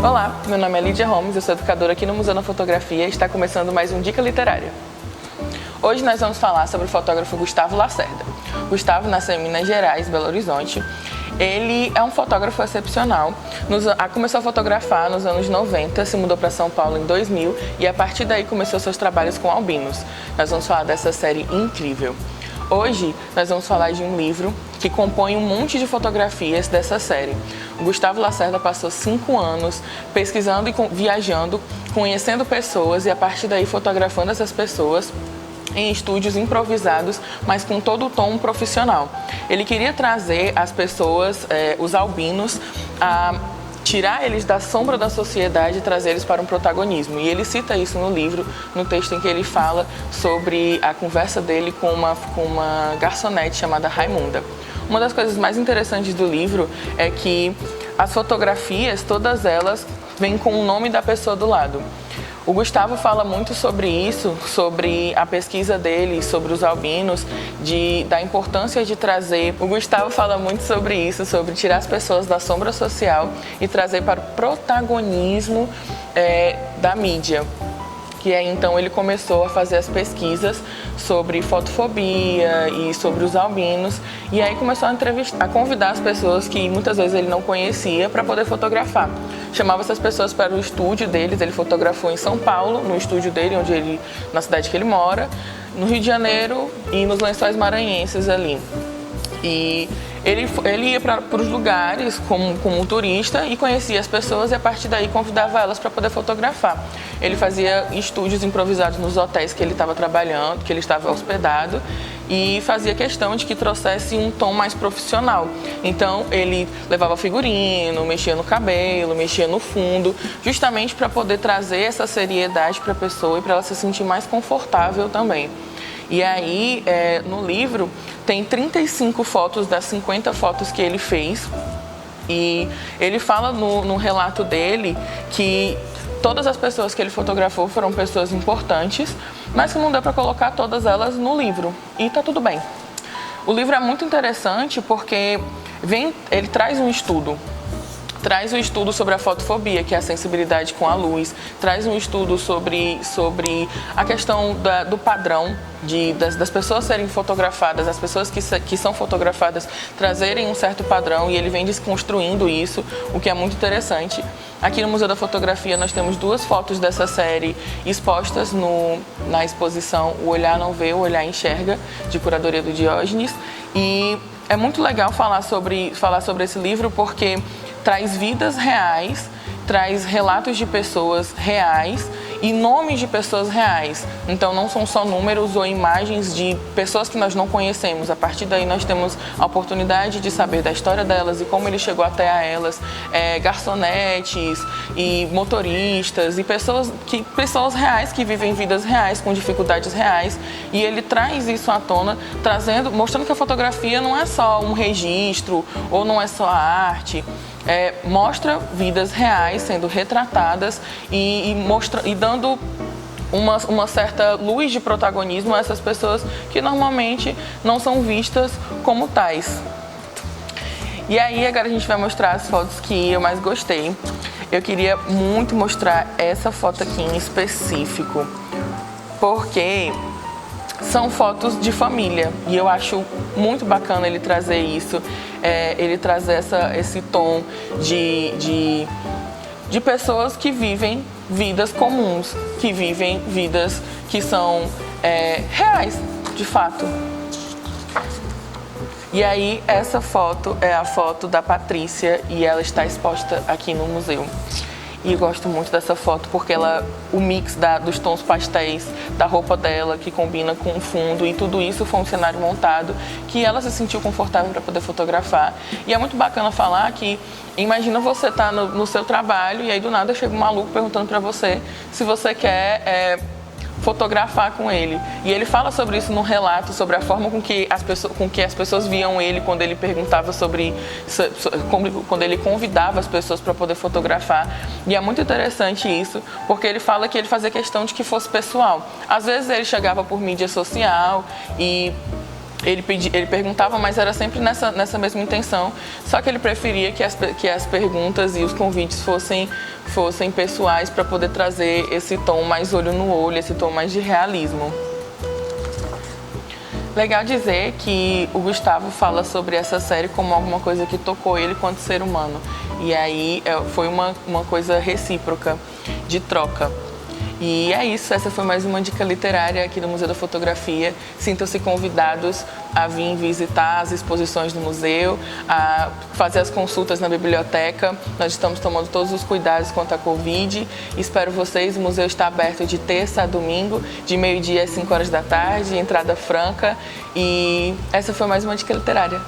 Olá, meu nome é Lídia Holmes, eu sou educadora aqui no Museu da Fotografia e está começando mais um Dica Literária. Hoje nós vamos falar sobre o fotógrafo Gustavo Lacerda. Gustavo nasceu em Minas Gerais, Belo Horizonte. Ele é um fotógrafo excepcional, começou a fotografar nos anos 90, se mudou para São Paulo em 2000 e a partir daí começou seus trabalhos com albinos. Nós vamos falar dessa série incrível. Hoje nós vamos falar de um livro que compõe um monte de fotografias dessa série. O Gustavo Lacerda passou 5 anos pesquisando e viajando, conhecendo pessoas e a partir daí fotografando essas pessoas em estúdios improvisados, mas com todo o tom profissional. Ele queria trazer as pessoas, os albinos, a tirar eles da sombra da sociedade e trazer eles para um protagonismo. E ele cita isso no livro, no texto em que ele fala sobre a conversa dele com uma garçonete chamada Raimunda. Uma das coisas mais interessantes do livro é que as fotografias, todas elas, vêm com o nome da pessoa do lado. O Gustavo fala muito sobre isso, sobre a pesquisa dele, sobre os albinos, da importância de trazer. O Gustavo fala muito sobre isso, sobre tirar as pessoas da sombra social e trazer para o protagonismo da mídia. Que aí então ele começou a fazer as pesquisas sobre fotofobia e sobre os albinos e aí começou a convidar as pessoas que muitas vezes ele não conhecia para poder fotografar. Chamava essas pessoas para o estúdio deles, ele fotografou em São Paulo, no estúdio dele, na cidade que ele mora, no Rio de Janeiro e nos Lençóis Maranhenses ali. E ele ia para os lugares como um turista e conhecia as pessoas e a partir daí convidava elas para poder fotografar. Ele fazia estúdios improvisados nos hotéis que ele estava trabalhando, que ele estava hospedado e fazia questão de que trouxesse um tom mais profissional. Então ele levava figurino, mexia no cabelo, mexia no fundo, justamente para poder trazer essa seriedade para a pessoa e para ela se sentir mais confortável também. E aí, no livro, tem 35 fotos das 50 fotos que ele fez. E ele fala no relato dele que todas as pessoas que ele fotografou foram pessoas importantes, mas que não deu para colocar todas elas no livro. E tá tudo bem. O livro é muito interessante porque ele traz um estudo. Traz um estudo sobre a fotofobia, que é a sensibilidade com a luz. Traz um estudo sobre a questão do padrão, das pessoas serem fotografadas, as pessoas que são fotografadas trazerem um certo padrão e ele vem desconstruindo isso, o que é muito interessante. Aqui no Museu da Fotografia nós temos 2 fotos dessa série expostas na exposição O Olhar Não Vê, O Olhar Enxerga, de curadoria do Diógenes. E é muito legal falar sobre esse livro porque traz vidas reais, traz relatos de pessoas reais e nomes de pessoas reais. Então não são só números ou imagens de pessoas que nós não conhecemos. A partir daí nós temos a oportunidade de saber da história delas e como ele chegou até a elas, garçonetes e motoristas e pessoas reais que vivem vidas reais, com dificuldades reais. E ele traz isso à tona, mostrando que a fotografia não é só um registro ou não é só a arte. Mostra vidas reais sendo retratadas e dando uma certa luz de protagonismo a essas pessoas que normalmente não são vistas como tais. E aí agora a gente vai mostrar as fotos que eu mais gostei. Eu queria muito mostrar essa foto aqui em específico, porque são fotos de família e eu acho muito bacana ele trazer isso, ele trazer esse tom de pessoas que vivem vidas comuns, que vivem vidas que são reais, de fato. E aí essa foto é a foto da Patrícia e ela está exposta aqui no museu. E eu gosto muito dessa foto porque o mix dos tons pastéis, da roupa dela, que combina com o fundo, e tudo isso foi um cenário montado que ela se sentiu confortável para poder fotografar. E é muito bacana falar que, imagina você estar no seu trabalho e aí do nada chega um maluco perguntando para você se você quer fotografar com ele. E ele fala sobre isso no relato, sobre a forma com que as pessoas viam ele quando ele perguntava quando ele convidava as pessoas para poder fotografar. E é muito interessante isso, porque ele fala que ele fazia questão de que fosse pessoal. Às vezes ele chegava por mídia social e Ele perguntava, mas era sempre nessa mesma intenção, só que ele preferia que as perguntas e os convites fossem pessoais para poder trazer esse tom mais olho no olho, esse tom mais de realismo. Legal dizer que o Gustavo fala sobre essa série como alguma coisa que tocou ele quanto ser humano. E aí foi uma coisa recíproca, de troca. E é isso, essa foi mais uma dica literária aqui do Museu da Fotografia. Sintam-se convidados a vir visitar as exposições do museu, a fazer as consultas na biblioteca. Nós estamos tomando todos os cuidados quanto à Covid. Espero vocês, o museu está aberto de terça a domingo, de meio-dia às 5 horas da tarde, entrada franca. E essa foi mais uma dica literária.